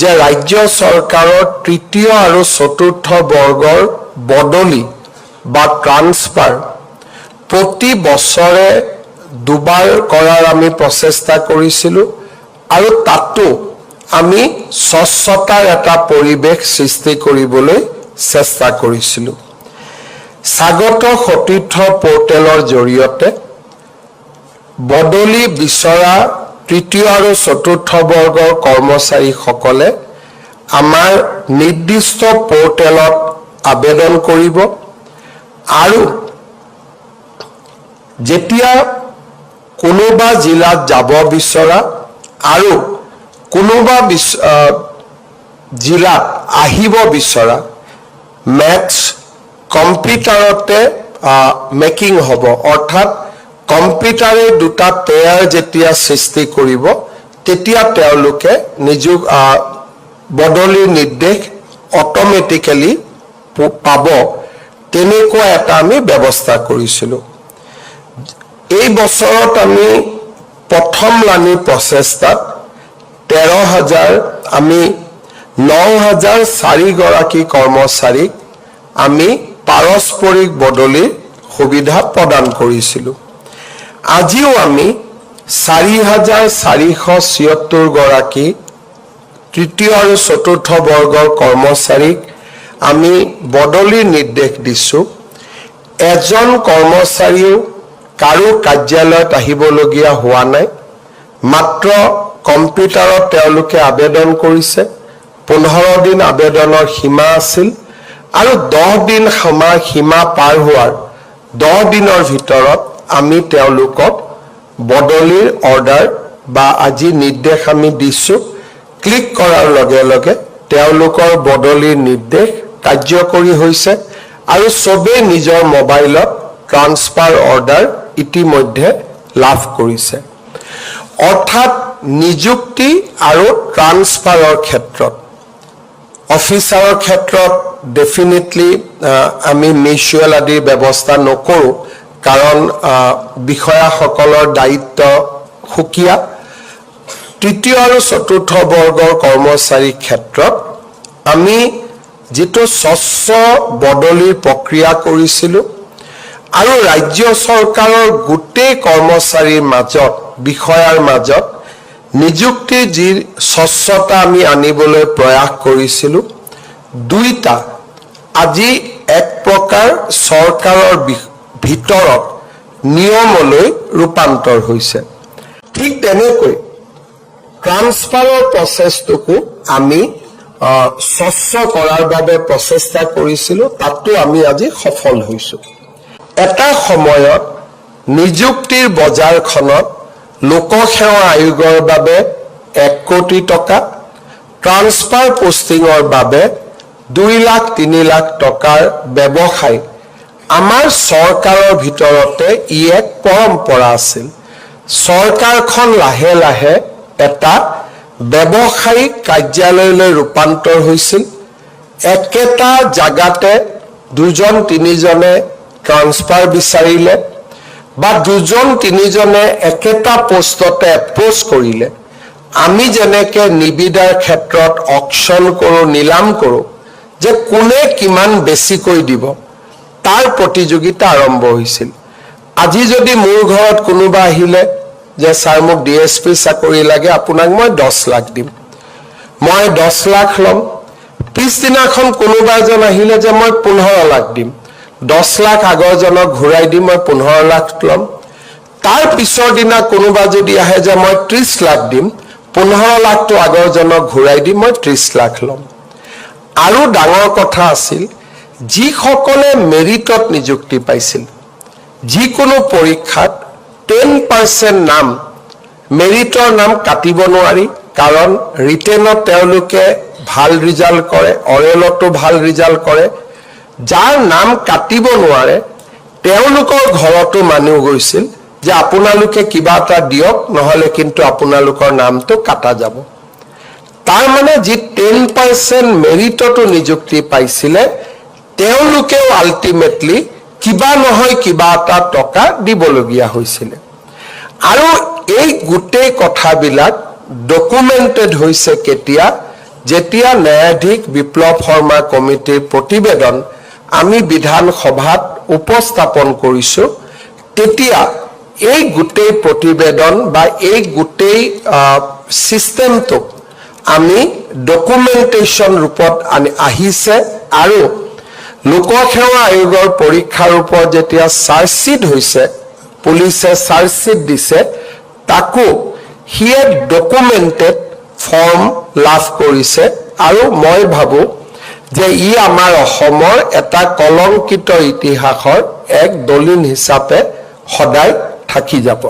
যে ৰাজ্য চৰকাৰৰ তৃতীয় আৰু চতুৰ্থ বৰ্গৰ বদলি বা ট্ৰান্সফাৰ প্ৰতি বছৰে দুবাৰ কৰাৰ আমি প্ৰচেষ্টা কৰিছিলোঁ আৰু তাতো আমি স্বচ্ছতাৰ এটা পৰিৱেশ সৃষ্টি কৰিবলৈ চেষ্টা কৰিছিলোঁ। স্বাগত সতীৰ্থ পৰ্টেলৰ জৰিয়তে বদলি বিচৰা তৃতীয় আৰু চতুৰ্থ বৰ্গৰ কৰ্মচাৰীসকলে আমাৰ নিৰ্দিষ্ট পৰ্টেলত আবেদন কৰিব আৰু যেতিয়া কোনোবা জিলাত যাব বিচৰা আৰু কোনোবা জিলাত আহিব বিচৰা মেথছ কম্পিউটাৰতে মেকিং হ'ব, অৰ্থাৎ কম্পিউটাৰে দুটা পেয়াৰ যেতিয়া সৃষ্টি কৰিব তেতিয়া তেওঁলোকে বদলিৰ নিৰ্দেশ অট'মেটিকেলি পাব, তেনেকুৱা এটা আমি ব্যৱস্থা কৰিছিলোঁ। এই বছৰত আমি প্ৰথম লানি প্ৰচেষ্টাত 13,000 আমি 9,004 গৰাকী কৰ্মচাৰীক আমি পাৰস্পৰিক বদলিৰ সুবিধা প্ৰদান কৰিছিলোঁ। আজিও আমি 4,476 গৰাকী তৃতীয় আৰু চতুৰ্থ বৰ্গৰ কৰ্মচাৰীক আমি বদলিৰ নিৰ্দেশ দিছোঁ। এজন কৰ্মচাৰীও কাৰো কাৰ্যালয়ত আহিবলগীয়া হোৱা নাই, মাত্ৰ কম্পিউটাৰত তেওঁলোকে আবেদন কৰিছে। 15 দিন আবেদনৰ সীমা আছিল আৰু 10 দিন সীমা পাৰ হোৱাৰ 10 দিনৰ ভিতৰত আমি তেওঁলোকক বদলিৰ অৰ্ডাৰ বা আজি নিৰ্দেশ আমি দিছোঁ। ক্লিক কৰাৰ লগে লগে তেওঁলোকৰ বদলিৰ নিৰ্দেশ কাৰ্যকৰী হৈছে আৰু চবেই নিজৰ মোবাইলত ট্ৰান্সফাৰ অৰ্ডাৰ ইতিমধ্যে লাভ কৰিছে। অৰ্থাৎ নিযুক্তি আৰু ট্ৰান্সফাৰৰ ক্ষেত্ৰত অফিচাৰৰ ক্ষেত্ৰত ডেফিনেটলি আমি মিউচুৱেল আদিৰ ব্যৱস্থা নকৰোঁ, কাৰণ বিষয়াসকলৰ দায়িত্ব সুকীয়া। তৃতীয় আৰু চতুৰ্থ বৰ্গৰ কৰ্মচাৰীৰ ক্ষেত্ৰত আমি যিটো স্বচ্ছ বদলিৰ প্ৰক্ৰিয়া কৰিছিলোঁ আৰু ৰাজ্য চৰকাৰৰ গোটেই কৰ্মচাৰীৰ মাজত বিষয়াৰ মাজত নিযুক্তিৰ যি স্বচ্ছতা আমি আনিবলৈ প্ৰয়াস কৰিছিলোঁ, দুইটা আজি এক প্ৰকাৰ চৰকাৰৰ ভিতৰত নিয়মলৈ ৰূপান্তৰ হৈছে। ঠিক তেনেকৈ ট্ৰান্সফাৰৰ প্ৰচেছটোকো আমি স্বচ্ছ কৰাৰ বাবে প্ৰচেষ্টা কৰিছিলোঁ, তাতো আমি আজি সফল হৈছোঁ। এটা সময়ত নিযুক্তিৰ বজাৰখনত লোকসেৱা আয়োগৰ বাবে 1 কোটি টকা, ট্ৰান্সফাৰ পোষ্টিঙৰ বাবে 2 লাখ 3 লাখ টকাৰ ব্যৱসায় আমাৰ চৰকাৰৰ ভিতৰতে ই এক পৰম্পৰা আছিল। চৰকাৰখন লাহে লাহে এটা ব্যৱসায়িক কাৰ্যালয়লৈ ৰূপান্তৰ হৈছিল। একেটা জাগাতে 2-3জনে ট্ৰান্সফাৰ বিচাৰিলে বা 2-3জনে একেটা পোষ্টতে এপ্ৰ'চ কৰিলে। আমি যেনেকৈ নিবিদাৰ ক্ষেত্ৰত অকশ্যন কৰোঁ, নিলাম কৰোঁ, যে কোনে কিমান বেছিকৈ দিব, তাৰ প্ৰতিযোগিতা আৰম্ভ হৈছিল। আজি যদি মোৰ ঘৰত কোনোবা আহিলে যে ছাৰ মোক DSP চাকৰি লাগে, আপোনাক মই 10 লাখ দিম, মই 10 লাখ ল'ম। পিছদিনাখন কোনোবা এজন আহিলে যে মই 15 লাখ দিম, 10 লাখ আগৰজনক ঘূৰাই দি মই 15 লাখ ল'ম। তাৰ পিছৰ দিনা কোনোবা যদি আহে যে মই 30 লাখ দিম, 15 লাখটো আগৰজনক ঘূৰাই দি মই 30 লাখ ল'ম। আৰু ডাঙৰ কথা আছিল, যিসকলে মেৰিটত নিযুক্তি পাইছিল, যিকোনো পৰীক্ষাত 10% নাম মেৰিটৰ নাম কাটিব নোৱাৰি, কাৰণ ৰিটেনত তেওঁলোকে ভাল ৰিজাল্ট কৰে, অৰেলতো ভাল ৰিজাল্ট কৰে। যাৰ নাম কাটিব নোৱাৰে তেওঁলোকৰ ঘৰতো মানুহ গৈছিল যে আপোনালোকে কিবা এটা দিয়ক, নহ'লে কিন্তু আপোনালোকৰ নামটো কাটা যাব। তাৰ মানে যি 10% মেৰিটতো নিযুক্তি পাইছিলে তেওঁলোকেও আল্টিমেটলি কিবা নহয় কিবা এটা টকা দিবলগীয়া হৈছিলে। আৰু এই গোটেই কথাবিলাক ডকুমেণ্টেড হৈছে কেতিয়া, যেতিয়া ন্যায়াধীশ বিপ্লৱ শৰ্মা কমিটিৰ প্ৰতিবেদন আমি বিধানসভাত উপস্থাপন কৰিছোঁ, তেতিয়া এই গোটেই প্ৰতিবেদন বা এই গোটেই সিস্টেমটো আমি ডকুমেণ্টেশ্যন ৰূপত আহিছে আৰু লোকসেৱা আয়োগৰ পৰীক্ষাৰ ওপৰত যেতিয়া চাৰ্জশ্বিট হৈছে, পুলিচে চাৰ্জশ্বিট দিছে, তাকো সিয়ে ডকুমেণ্টেড ফৰ্ম লাভ কৰিছে আৰু মই ভাবোঁ যে ই আমাৰ অসমৰ এটা কলংকিত ইতিহাসৰ এক দলিল হিচাপে সদায় থাকি যাব।